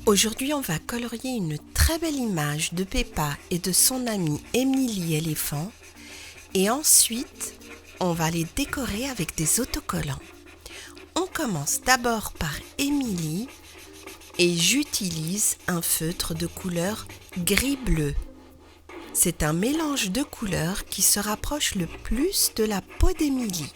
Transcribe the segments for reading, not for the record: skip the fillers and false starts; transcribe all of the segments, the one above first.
Aujourd'hui, on va colorier une très belle image de Peppa et de son amie Emily éléphant. Et ensuite, on va les décorer avec des autocollants. On commence d'abord par Emily et j'utilise un feutre de couleur gris-bleu. C'est un mélange de couleurs qui se rapproche le plus de la peau d'Emily.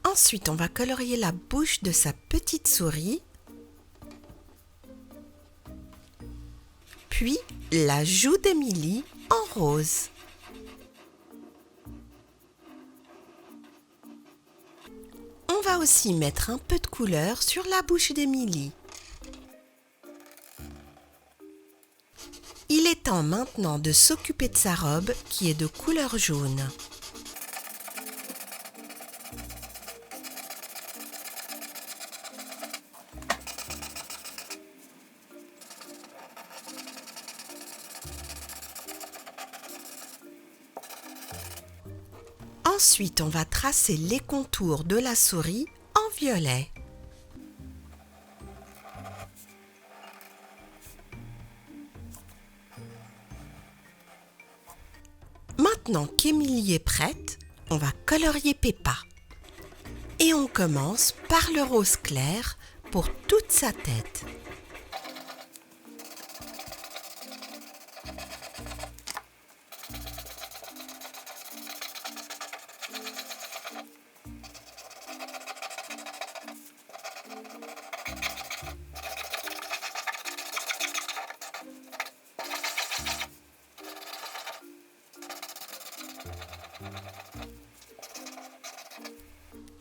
Ensuite, on va colorier la bouche de sa petite souris, puis la joue d'Emily en rose. On va aussi mettre un peu de couleur sur la bouche d'Emily. Il est temps maintenant de s'occuper de sa robe qui est de couleur jaune. Ensuite, on va tracer les contours de la souris en violet. Maintenant qu'Emily est prête, on va colorier Peppa. Et on commence par le rose clair pour toute sa tête.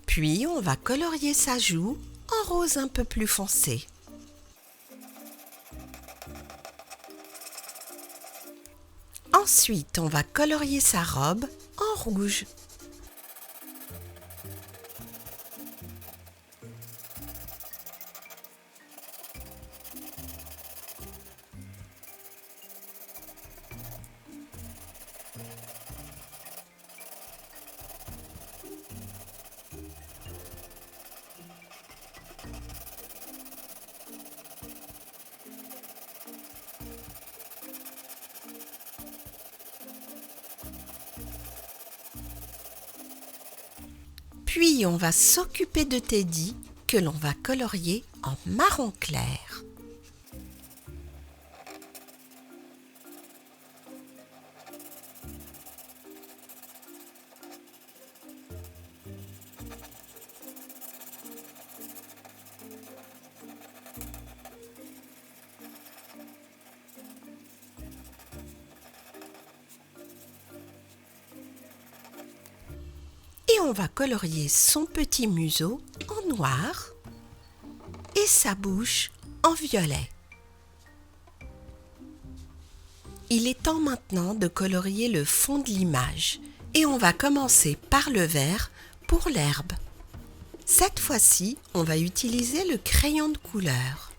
Puis on va colorier sa joue en rose un peu plus foncé. Ensuite, on va colorier sa robe en rouge. Puis on va s'occuper de Teddy que l'on va colorier en marron clair. Et on va colorier son petit museau en noir et sa bouche en violet. Il est temps maintenant de colorier le fond de l'image et on va commencer par le vert pour l'herbe. Cette fois-ci, on va utiliser le crayon de couleur.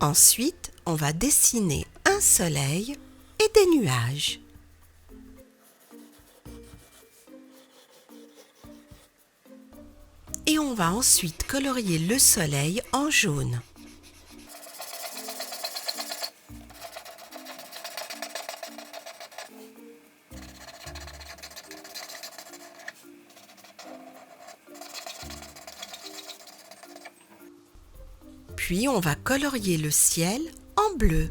Ensuite, on va dessiner un soleil et des nuages. Et on va ensuite colorier le soleil en jaune. Puis on va colorier le ciel en bleu.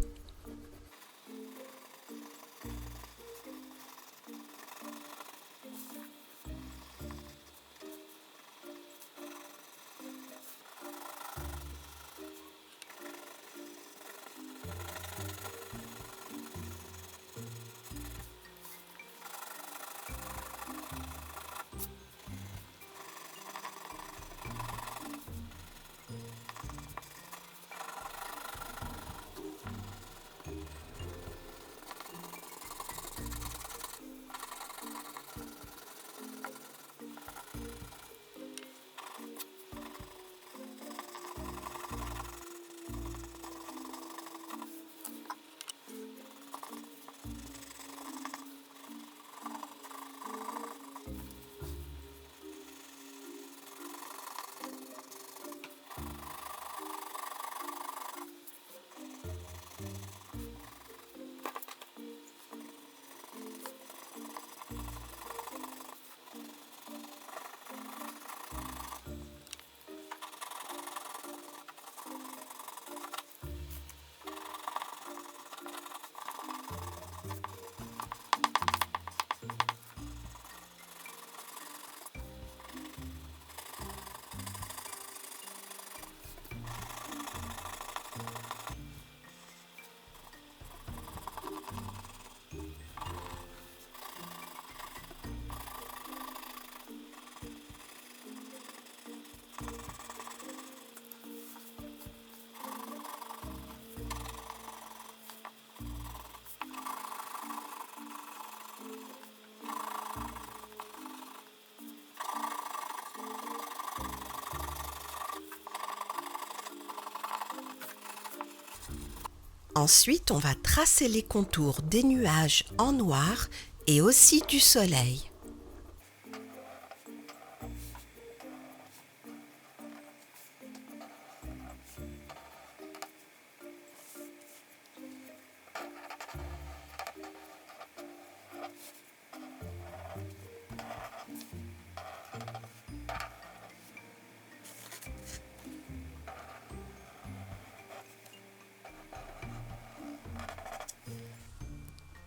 Ensuite, on va tracer les contours des nuages en noir et aussi du soleil.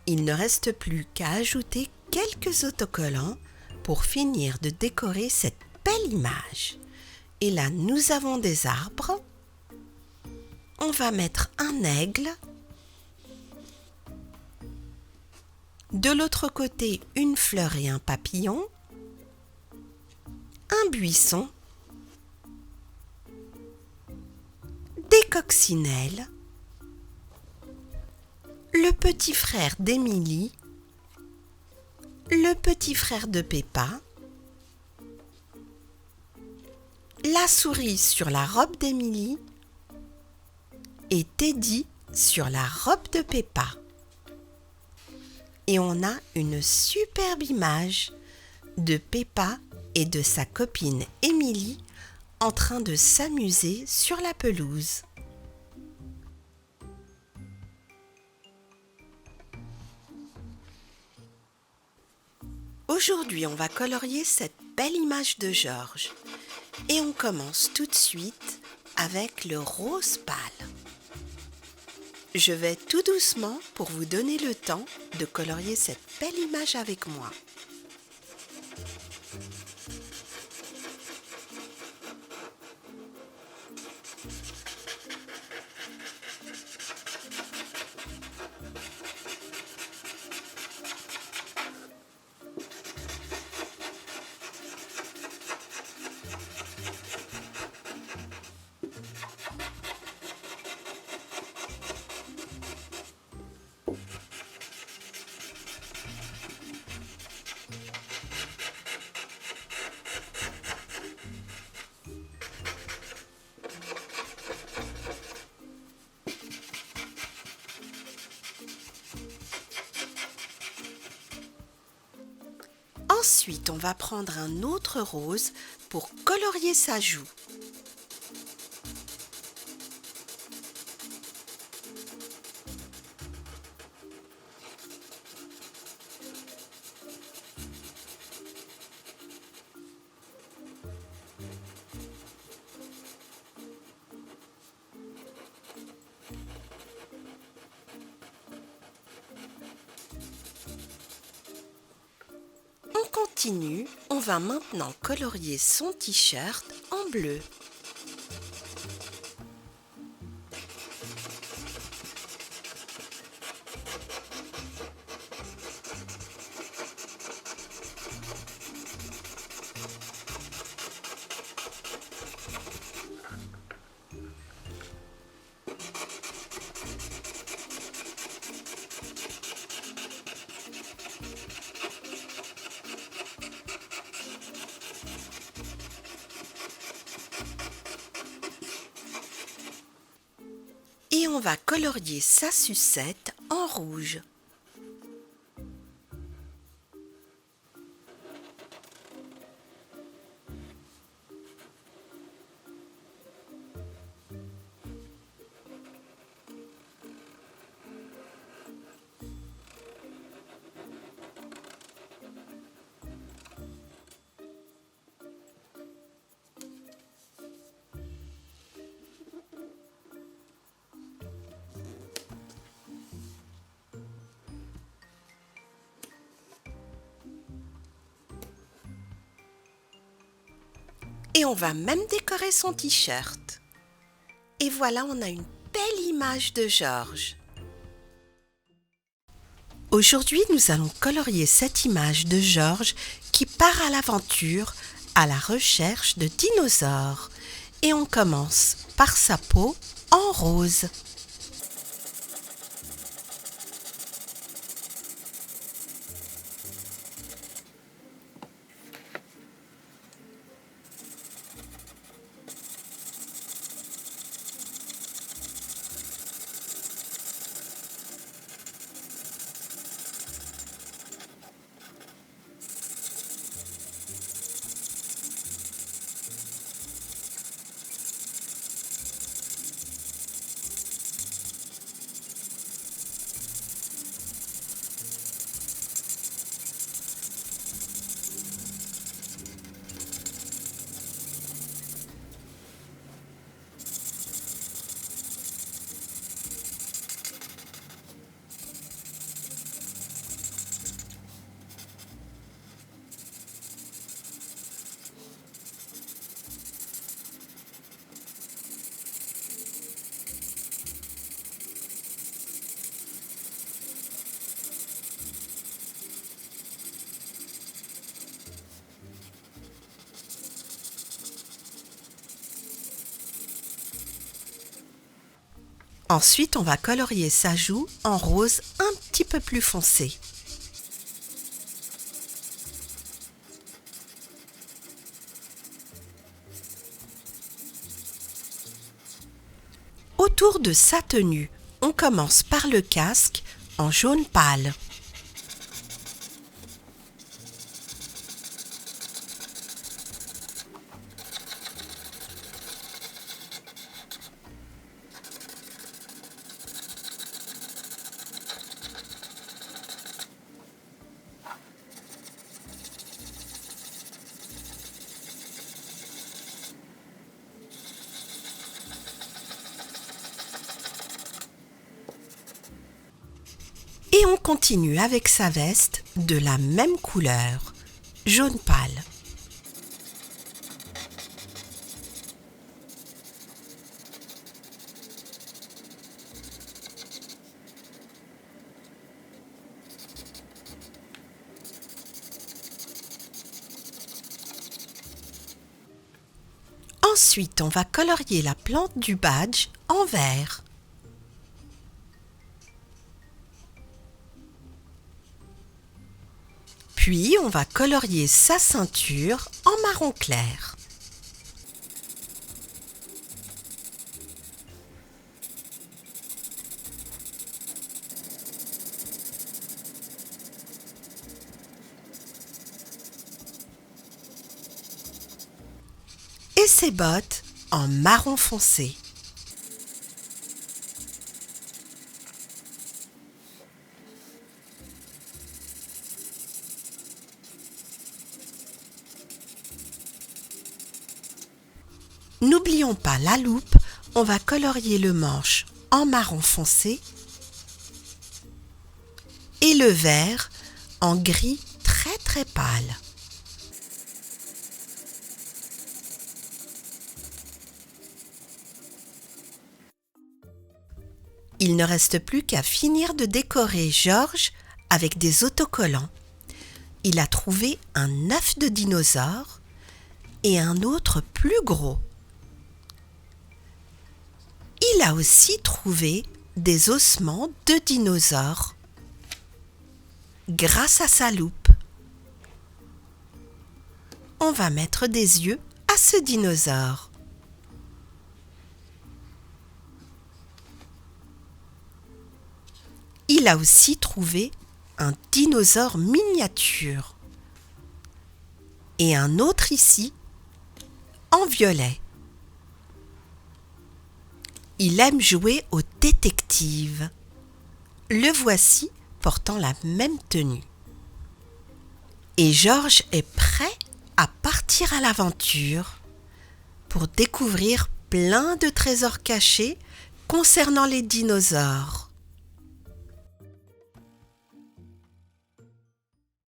Il ne reste plus qu'à ajouter quelques autocollants pour finir de décorer cette belle image. Et là, nous avons des arbres. On va mettre un aigle. De l'autre côté, une fleur et un papillon. Un buisson. Des coccinelles. Le petit frère d'Émilie, le petit frère de Peppa, la souris sur la robe d'Émilie et Teddy sur la robe de Peppa. Et on a une superbe image de Peppa et de sa copine Émilie en train de s'amuser sur la pelouse. Aujourd'hui, on va colorier cette belle image de Georges et on commence tout de suite avec le rose pâle. Je vais tout doucement pour vous donner le temps de colorier cette belle image avec moi. Ensuite, on va prendre un autre rose pour colorier sa joue. On continue, on va maintenant colorier son t-shirt en bleu. Et on va colorier sa sucette en rouge. Et on va même décorer son t-shirt. Et voilà, on a une belle image de Georges. Aujourd'hui, nous allons colorier cette image de Georges qui part à l'aventure à la recherche de dinosaures. Et on commence par sa peau en rose. Ensuite, on va colorier sa joue en rose un petit peu plus foncé. Autour de sa tenue, on commence par le casque en jaune pâle. Et on continue avec sa veste de la même couleur, jaune pâle. Ensuite, on va colorier la plante du badge en vert. Puis, on va colorier sa ceinture en marron clair. et ses bottes en marron foncé. N'oublions pas la loupe, on va colorier le manche en marron foncé et le vert en gris très pâle. Il ne reste plus qu'à finir de décorer Georges avec des autocollants. Il a trouvé un œuf de dinosaure et un autre plus gros. Il a aussi trouvé des ossements de dinosaures grâce à sa loupe. On va mettre des yeux à ce dinosaure. Il a aussi trouvé un dinosaure miniature et un autre ici en violet. Il aime jouer au détective. Le voici portant la même tenue. Et Georges est prêt à partir à l'aventure pour découvrir plein de trésors cachés concernant les dinosaures.